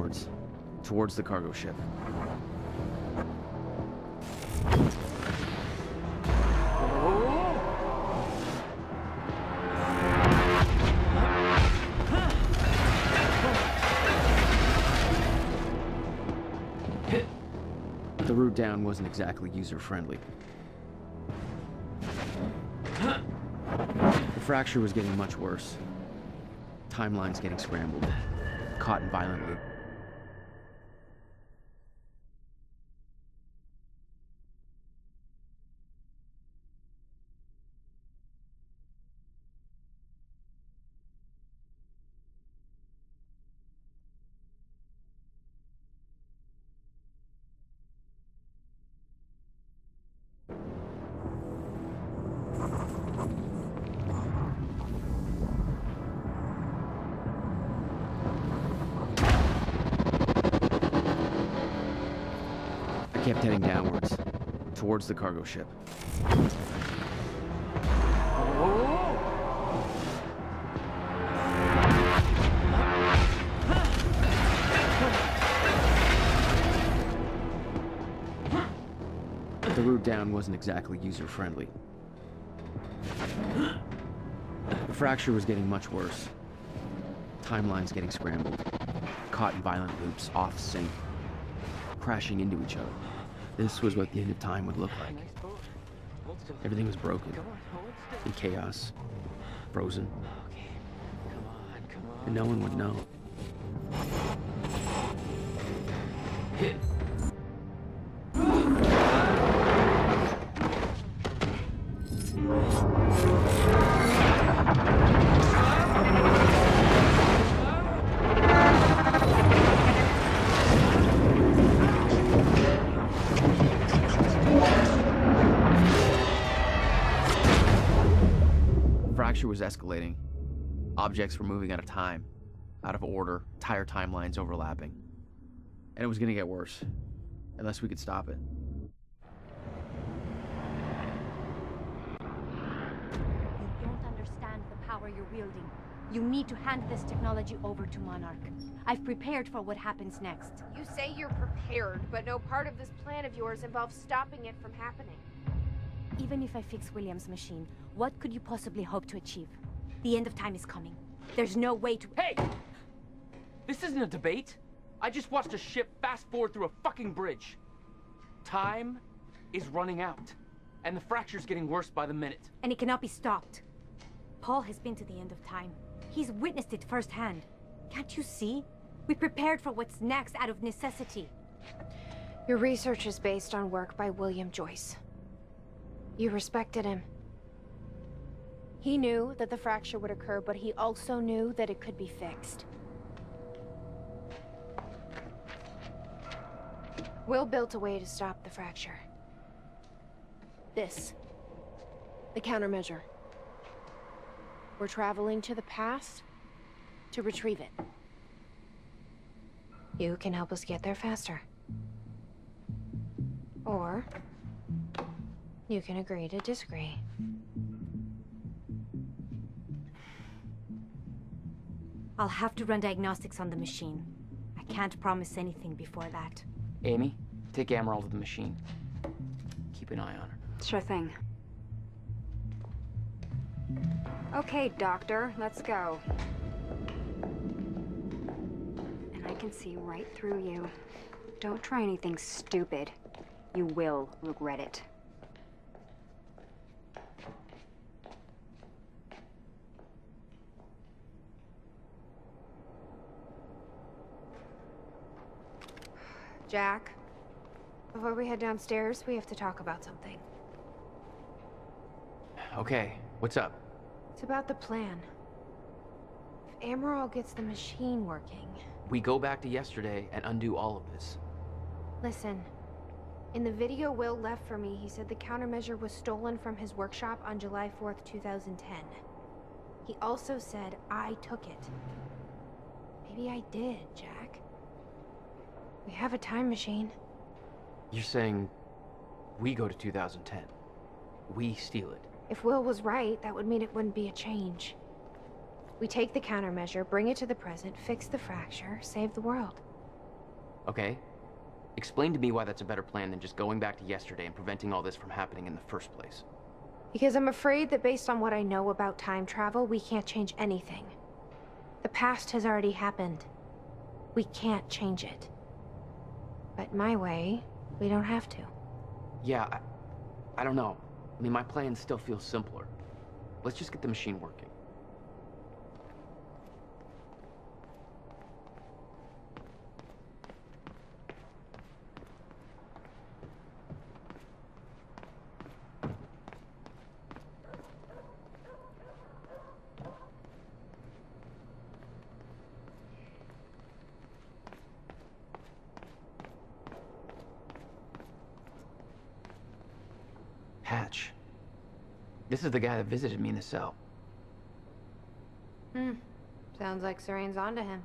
downwards, towards the cargo ship. The route down wasn't exactly user-friendly. The fracture was getting much worse. Timelines getting scrambled, caught in violent loop. I kept heading downwards, towards the cargo ship. The route down wasn't exactly user-friendly. The fracture was getting much worse. Timelines getting scrambled, caught in violent loops, off sync, crashing into each other. This was what the end of time would look like. Everything was broken, in chaos, frozen, and no one would know. Fracture was escalating. Objects were moving out of time, out of order, entire timelines overlapping. And it was gonna get worse, unless we could stop it. You don't understand the power you're wielding. You need to hand this technology over to Monarch. I've prepared for what happens next. You say you're prepared, but no part of this plan of yours involves stopping it from happening. Even if I fix William's machine, what could you possibly hope to achieve? The end of time is coming. There's no way to— Hey! This isn't a debate. I just watched a ship fast forward through a fucking bridge. Time is running out, and the fracture's getting worse by the minute. And it cannot be stopped. Paul has been to the end of time. He's witnessed it firsthand. Can't you see? We prepared for what's next out of necessity. Your research is based on work by William Joyce. You respected him. He knew that the fracture would occur, but he also knew that it could be fixed. Will built a way to stop the fracture. This. The countermeasure. We're traveling to the past to retrieve it. You can help us get there faster. Or you can agree to disagree. I'll have to run diagnostics on the machine. I can't promise anything before that. Amy, take Emerald to the machine. Keep an eye on her. Sure thing. Okay, Doctor, let's go. And I can see right through you. Don't try anything stupid. You will regret it. Jack, before we head downstairs, we have to talk about something. Okay, what's up? It's about the plan. If Emerald gets the machine working... We go back to yesterday and undo all of this. Listen, in the video Will left for me, he said the countermeasure was stolen from his workshop on July 4th, 2010. He also said I took it. Maybe I did, Jack. We have a time machine. You're saying we go to 2010. We steal it. If Will was right, that would mean it wouldn't be a change. We take the countermeasure, bring it to the present, fix the fracture, save the world. okay? Explain to me why that's a better plan than just going back to yesterday and preventing all this from happening in the first place. Because I'm afraid that based on what I know about time travel, we can't change anything. The past has already happened. We can't change it. But my way, we don't have to. Yeah, I don't know. I mean, my plan still feels simpler. Let's just get the machine working. Hatch. This is the guy that visited me in the cell. Sounds like Serene's onto him.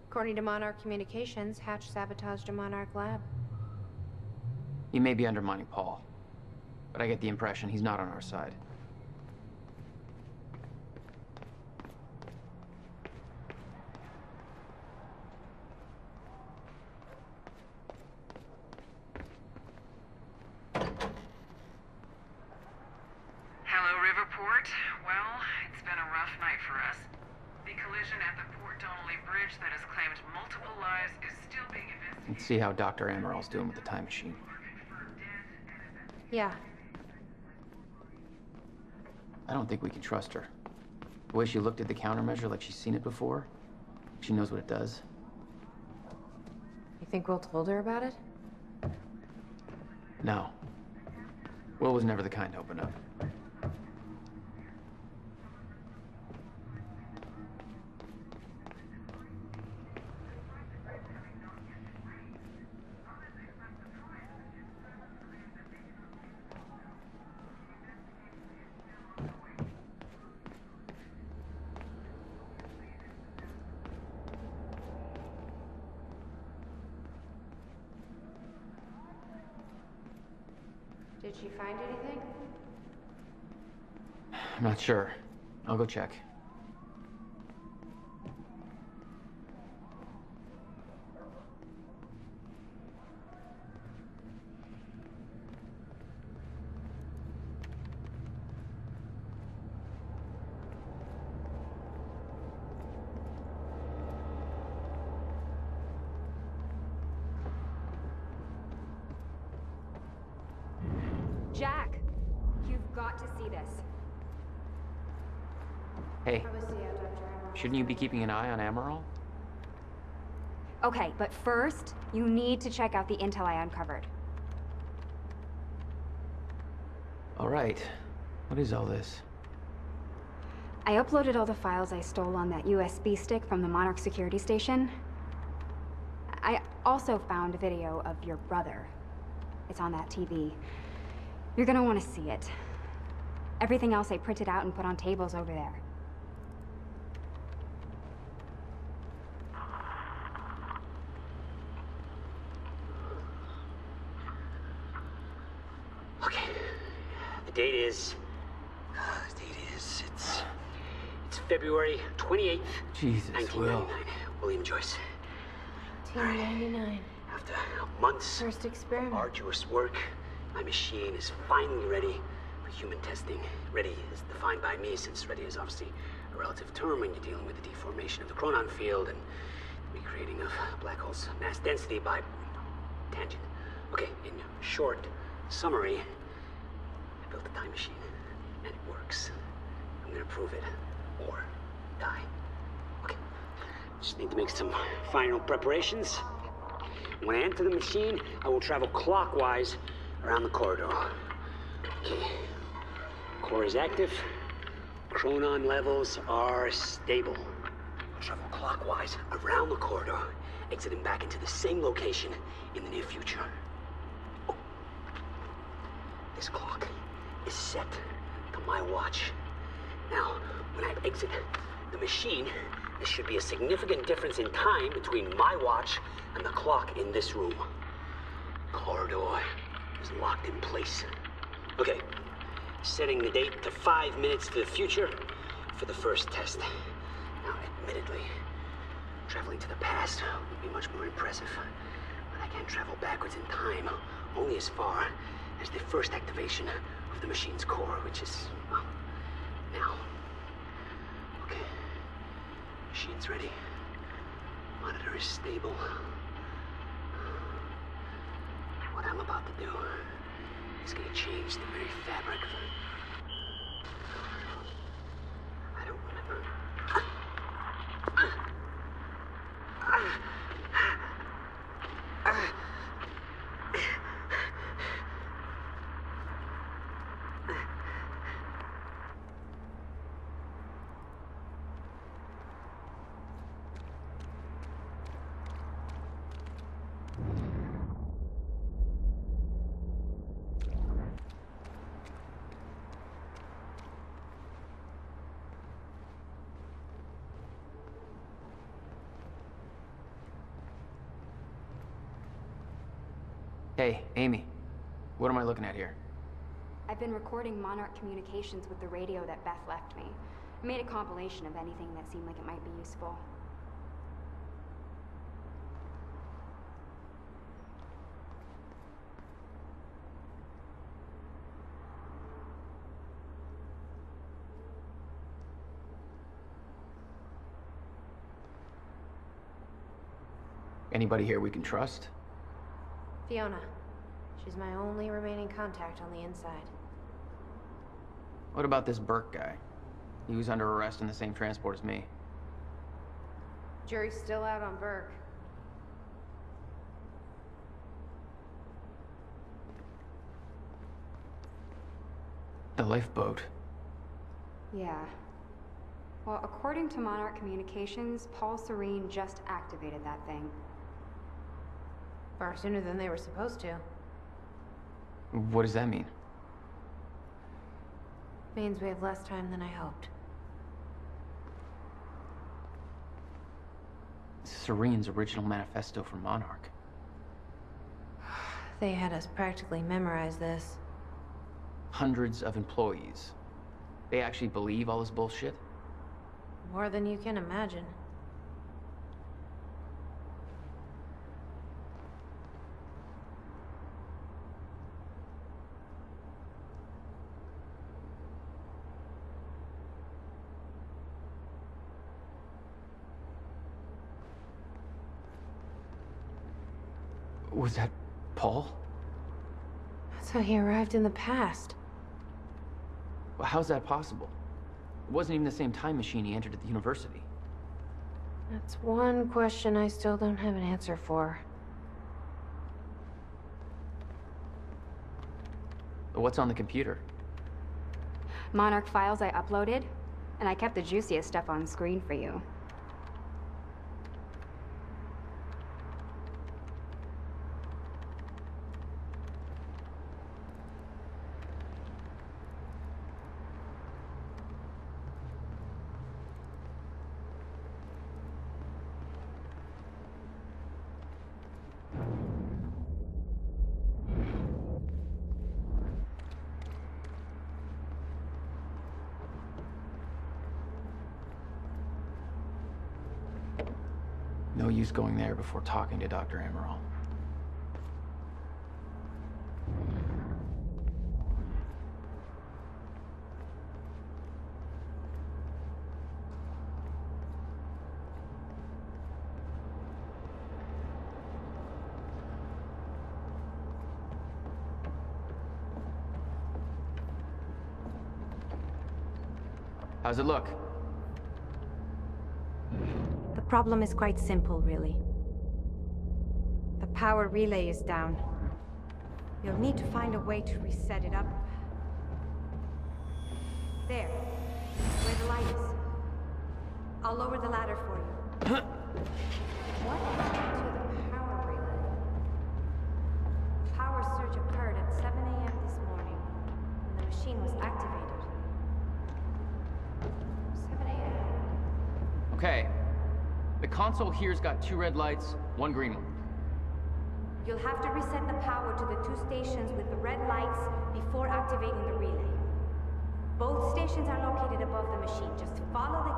According to Monarch Communications, Hatch sabotaged a Monarch lab. He may be undermining Paul, but I get the impression he's not on our side. Hello, Riverport. Well, it's been a rough night for us. The collision at the Port Donnelly Bridge that has claimed multiple lives is still being investigated. Let's see how Dr. Amaril's doing with the time machine. Yeah. I don't think we can trust her. The way she looked at the countermeasure like she's seen it before, she knows what it does. You think Will told her about it? No. Will was never the kind to open up. Did she find anything? I'm not sure. I'll go check. Jack, you've got to see this. Hey, Probably see how Dr. Amaral. shouldn't you be keeping an eye on Amaral? Okay, but first, you need to check out the intel I uncovered. All right. What is all this? I uploaded all the files I stole on that USB stick from the Monarch security station. I also found a video of your brother. It's on that TV. You're gonna want to see it. Everything else I printed out and put on tables over there. Okay. The date is... It's February 28th, Jesus, Will. 1999. William Joyce. 1999. After months First of experiment. arduous work, my machine is finally ready for human testing. Ready is defined by me, since ready is obviously a relative term when you're dealing with the deformation of the chronon field and the recreating of black holes' mass density by tangent. Okay, in short summary, I built a time machine, and it works. I'm gonna prove it, or die. Okay, just need to make some final preparations. When I enter the machine, I will travel clockwise around the corridor. Okay, core is active. Chronon levels are stable. I'll travel clockwise around the corridor, exiting back into the same location in the near future. Oh. This clock is set to my watch. Now, when I exit the machine, there should be a significant difference in time between my watch and the clock in this room. Corridor is locked in place. Okay, setting the date to 5 minutes to the future for the first test. Now, admittedly, traveling to the past would be much more impressive. I can't travel backwards in time, only as far as the first activation of the machine's core, which is, well, now. Okay. Machine's ready. Monitor is stable. What I'm about to do is gonna change the very fabric of I don't remember. Hey, Amy. What am I looking at here? I've been recording Monarch communications with the radio that Beth left me. I made a compilation of anything that seemed like it might be useful. Anybody here we can trust? Fiona. She's my only remaining contact on the inside. What about this Burke guy? He was under arrest in the same transport as me. Jury's still out on Burke. The lifeboat. Yeah. Well, according to Monarch Communications, Paul Serene just activated that thing. Far sooner than they were supposed to. What does that mean? Means we have less time than I hoped. Serene's original manifesto for Monarch. They had us practically memorize this. Hundreds of employees. They actually believe all this bullshit? More than you can imagine. Was that Paul? That's how he arrived in the past. How's that possible? It wasn't even the same time machine he entered at the university. That's one question I still don't have an answer for. What's on the computer? Monarch files I uploaded, and I kept the juiciest stuff on screen for you. No use going there before talking to Dr. Amaral. How's it look? The problem is quite simple, really. The power relay is down. You'll need to find a way to reset it up. There, where the light is. I'll lower the ladder for you. What happened to the power relay? Power surge occurred at 7 a.m. this morning, when the machine was activated. 7 a.m. Okay. The console here's got 2 red lights, 1 green one. You'll have to reset the power to the 2 stations with the red lights before activating the relay. Both stations are located above the machine. Just follow the